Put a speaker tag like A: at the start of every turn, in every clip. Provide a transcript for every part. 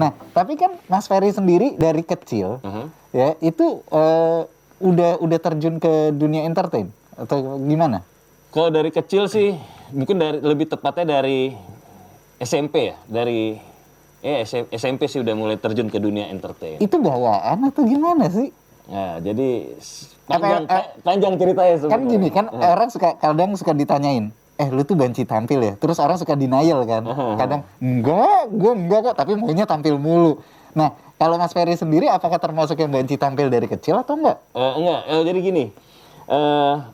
A: Nah, tapi kan Mas Ferry sendiri dari kecil ya itu udah terjun ke dunia entertain atau gimana?
B: Kalau dari kecil sih, mungkin lebih tepatnya dari SMP ya, SMP sih udah mulai terjun ke dunia entertain.
A: Itu bawaan atau gimana sih?
B: Nah, jadi panjang ceritanya sebenarnya.
A: Kan gini kan orang kadang suka ditanyain, lu tuh banci tampil ya? Terus orang suka denial kan? Kadang, gue enggak kok, tapi maunya tampil mulu. Nah, kalau Mas Ferry sendiri apakah termasuk yang banci tampil dari kecil atau enggak?
B: Enggak, jadi gini,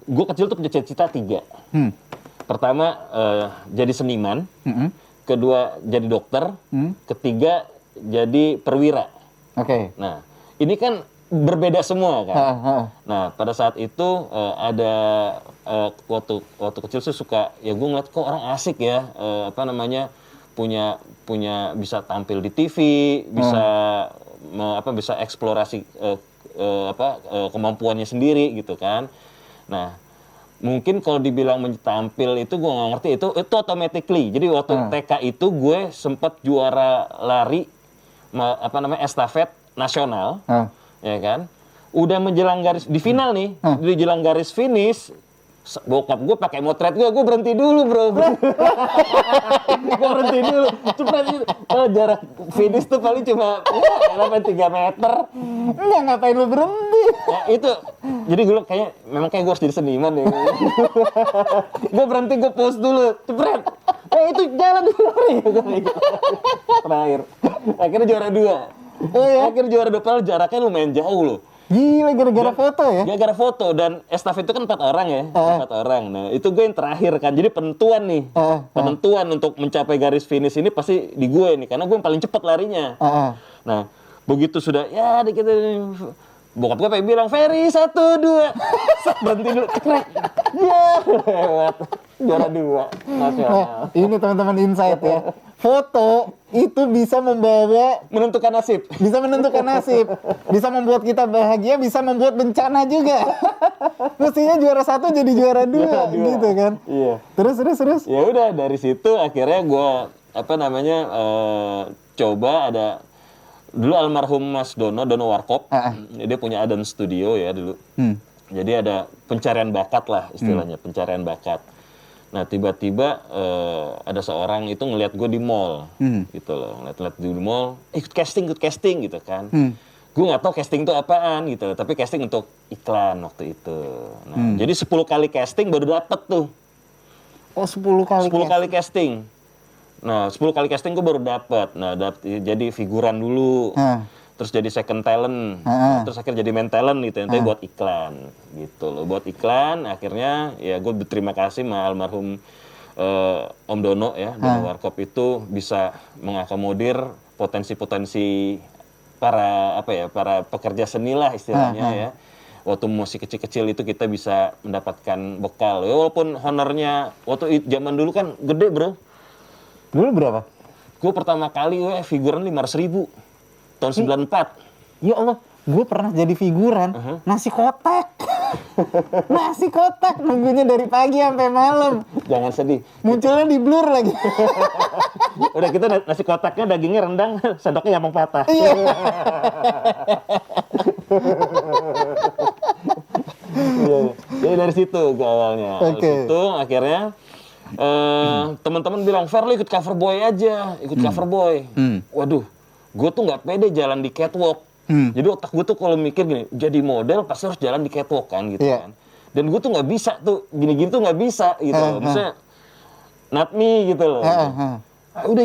B: gue kecil tuh punya cita-cita 3. Pertama, jadi seniman. Kedua, jadi dokter. Ketiga, jadi perwira.
A: Oke.
B: Nah, ini kan berbeda semua kan. Nah, pada saat itu ada waktu kecil sih suka ya gue ngeliat kok orang asik ya punya bisa tampil di TV, bisa eksplorasi kemampuannya sendiri gitu kan. Nah, mungkin kalau dibilang tampil itu gue nggak ngerti itu automatically. Jadi waktu TK itu gue sempat juara lari estafet nasional. Ya kan, udah menjelang garis di final nih, di jelang garis finish, bokap gue pakai motret gue berhenti dulu bro. Gue berhenti dulu, jarak finish tuh paling cuma 3 meter.
A: Enggak, ngapain lu berhenti?
B: Ya itu, jadi gue memang kayak gue harus jadi seniman ya. Gue berhenti, gue pause dulu, cepret. Itu jalan dulu terakhir, akhirnya juara 2. Akhirnya juara 2, padahal jaraknya lumayan jauh loh.
A: Gila, gara-gara foto ya?
B: Gara-gara foto, dan estafet itu kan 4 orang ya. 4 orang. Nah, itu gue yang terakhir kan. Jadi penentuan nih. Penentuan untuk mencapai garis finish ini pasti di gue nih. Karena gue yang paling cepat larinya. Nah, begitu sudah, ya dikit bokap gue pengen bilang, Ferry 1, 2. Berhenti dulu. Krek. Ya, lewat. Juara 2 nasional.
A: Ini teman-teman insight ya. Foto itu bisa
B: menentukan nasib.
A: Bisa menentukan nasib. Bisa membuat kita bahagia, bisa membuat bencana juga. Mestinya juara 1 jadi juara 2 gitu kan.
B: Iya.
A: Terus.
B: Ya udah, dari situ akhirnya gue coba ada dulu almarhum Mas Dono Warkop. Dia punya Adan Studio ya dulu. Jadi ada pencarian bakat lah istilahnya, pencarian bakat. Nah, tiba-tiba ada seorang itu ngelihat gue di mall, gitu loh, ngeliat di mall, ikut casting gitu kan. Gue nggak tahu casting itu apaan gitu, tapi casting untuk iklan waktu itu. Nah, jadi 10 kali casting baru dapet tuh.
A: Oh, 10 kali
B: casting. Nah, 10 kali casting gue baru dapet. Nah, jadi figuran dulu. Terus jadi second talent, terus akhirnya jadi main talent gitu, nanti buat iklan gitu loh, buat iklan. Akhirnya ya gue berterima kasih sama almarhum Om Dono ya, Dono Warkop itu bisa mengakomodir potensi-potensi para pekerja seni lah istilahnya ya. Waktu masih kecil-kecil itu kita bisa mendapatkan bekal. Ya, walaupun honornya waktu zaman dulu kan gede bro.
A: Dulu berapa?
B: Gue pertama kali figuran 500.000. Tahun 94.
A: Ya Allah, gue pernah jadi figuran nasi kotak. Nasi kotak nunggunya dari pagi sampai malam.
B: Jangan sedih.
A: Munculnya di blur lagi.
B: Udah kita nasi kotaknya dagingnya rendang, sendoknya gampang patah.
A: Iya.
B: Jadi dari situ gue awalnya. Dari situ akhirnya teman-teman bilang, Fer, lu ikut cover boy aja, cover boy. Waduh, gue tuh nggak pede jalan di catwalk. Jadi otak gue tuh kalau mikir gini, jadi model pasti harus jalan di catwalk kan gitu kan. Dan gue tuh nggak bisa tuh, gini-gini tuh nggak bisa gitu. Maksudnya, not me gitu loh. Udah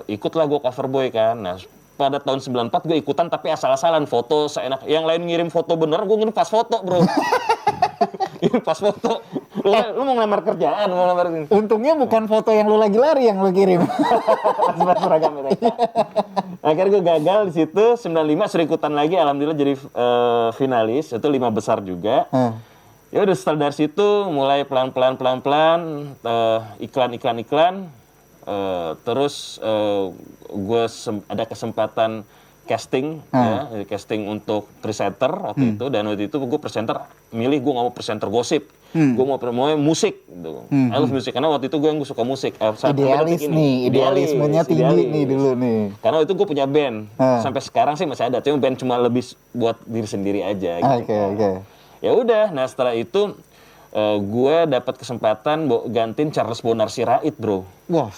B: ikutlah gue cover boy kan. Nah, pada tahun 94 gue ikutan tapi asal-asalan, foto seenak. Yang lain ngirim foto bener, gue ngirim pas foto bro. Pas foto. Lu mau ngelamar kerjaan,
A: Untungnya bukan foto yang lu lagi lari yang lu kirim.
B: Seragam mereka. Akhirnya gue gagal di situ. 95 suruh ikutan lagi, alhamdulillah jadi finalis. Itu 5 besar juga. Ya udah, setelah dari situ mulai pelan-pelan iklan. Terus gue ada kesempatan casting casting untuk presenter waktu itu, dan waktu itu gue presenter gue nggak mau presenter gosip, gue mau promoin musik gitu. I love music karena waktu itu gue yang suka musik.
A: Idealis nih, idealismenya tinggi nih dulu nih.
B: Karena waktu itu gue punya band, sampai sekarang sih masih ada, cuma band cuma lebih buat diri sendiri aja. Gitu.
A: Oke.
B: Ya udah, nah setelah itu gue dapat kesempatan gantiin Charles Bonar Sirait, bro.
A: Wah,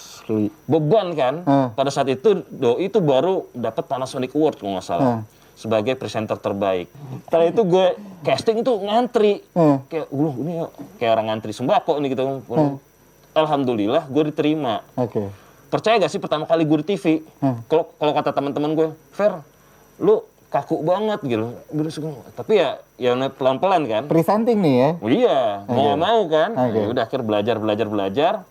B: beban kan? Pada saat itu Doi itu baru dapat Panasonic Award kalau nggak salah. Sebagai presenter terbaik. Setelah itu gue casting itu ngantri. Kayak, ini kayak orang ngantri sembako nih gitu. Alhamdulillah gue diterima.
A: Oke.
B: Percaya gak sih pertama kali gue di TV? Kalau kata teman-teman gue, Fer, lu kaku banget gitu. Tapi ya pelan-pelan kan.
A: Presenting nih ya?
B: Oh, iya, mau kan. Ya udah akhirnya belajar.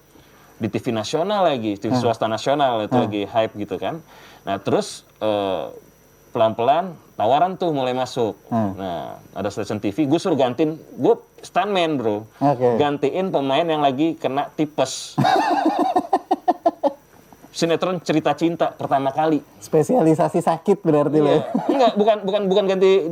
B: Di TV nasional lagi, TV swasta nasional itu lagi hype gitu kan. Nah terus pelan-pelan tawaran tuh mulai masuk. Nah, ada stasiun TV, gue suruh gantiin, gue stuntman bro. Gantiin pemain yang lagi kena tipes. Sinetron Cerita Cinta pertama kali.
A: Spesialisasi sakit berarti lo.
B: Enggak, bukan ganti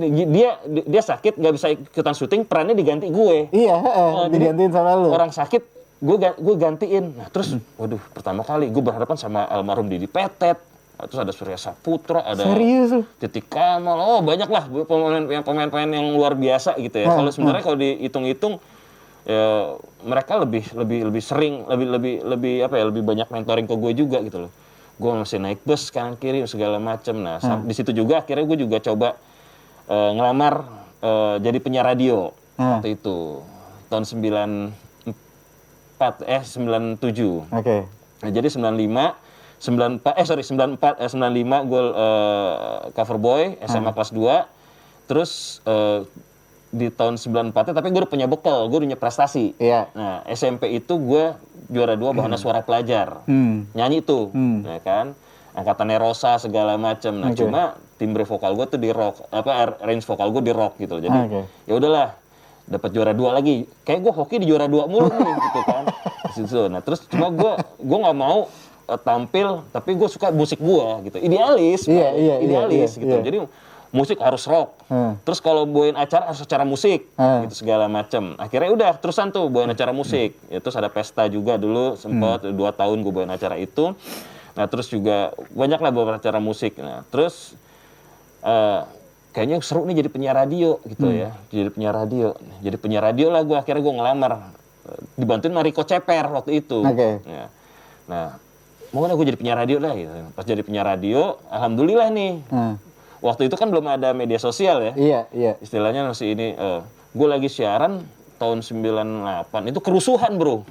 B: dia sakit nggak bisa ikutan syuting, perannya diganti gue.
A: Iya, digantiin sama lu.
B: Orang sakit gue gantiin. Nah, terus waduh, pertama kali gue berhadapan sama almarhum Didi Petet. Terus ada Surya Saputra, ada Titik Kamal, banyak lah pemain-pemain yang luar biasa gitu ya. Kalau sebenarnya kalau dihitung-hitung ya mereka lebih sering lebih banyak mentoring ke gue juga gitu loh. Gue masih naik bus kanan kiri segala macam. Nah, di situ juga akhirnya gue juga coba ngelamar jadi penyiar radio waktu itu tahun 97.
A: Oke.
B: Nah, jadi 95 gue cover boy SMA kelas 2. Terus di tahun 94 tapi gue udah punya bekal, gue udah punya prestasi. Nah, SMP itu gue juara 2 bahana suara pelajar. Nyanyi tuh, ya kan? Angkatannya Rosa segala macam. Nah, cuma timbre vokal gue tuh di rock, range vokal gue di rock gitu. Jadi ya udahlah, dapat juara 2 lagi. Kayak gue hoki di juara 2 mulu nih gitu kan. Nah, terus cuma gue nggak mau tampil, tapi gue suka musik gue gitu. Idealis gitu. Jadi musik harus rock. Terus kalau bawain acara harus acara musik gitu segala macam. Akhirnya udah terusan tuh bawain acara musik. Ya, terus ada pesta juga dulu sempat 2 tahun gue bawain acara itu. Nah, terus juga banyak lah bawain acara musik. Nah, terus kayaknya seru nih jadi penyiar radio gitu ya. Jadi penyiar radio lah gue, akhirnya gue ngelamar. Dibantuin Mariko Ceper waktu itu. Ya. Nah, mau gue jadi penyiar radio lah gitu. Pas jadi penyiar radio, alhamdulillah nih. Waktu itu kan belum ada media sosial ya.
A: Iya.
B: Istilahnya masih ini, gue lagi siaran tahun 98, itu kerusuhan bro.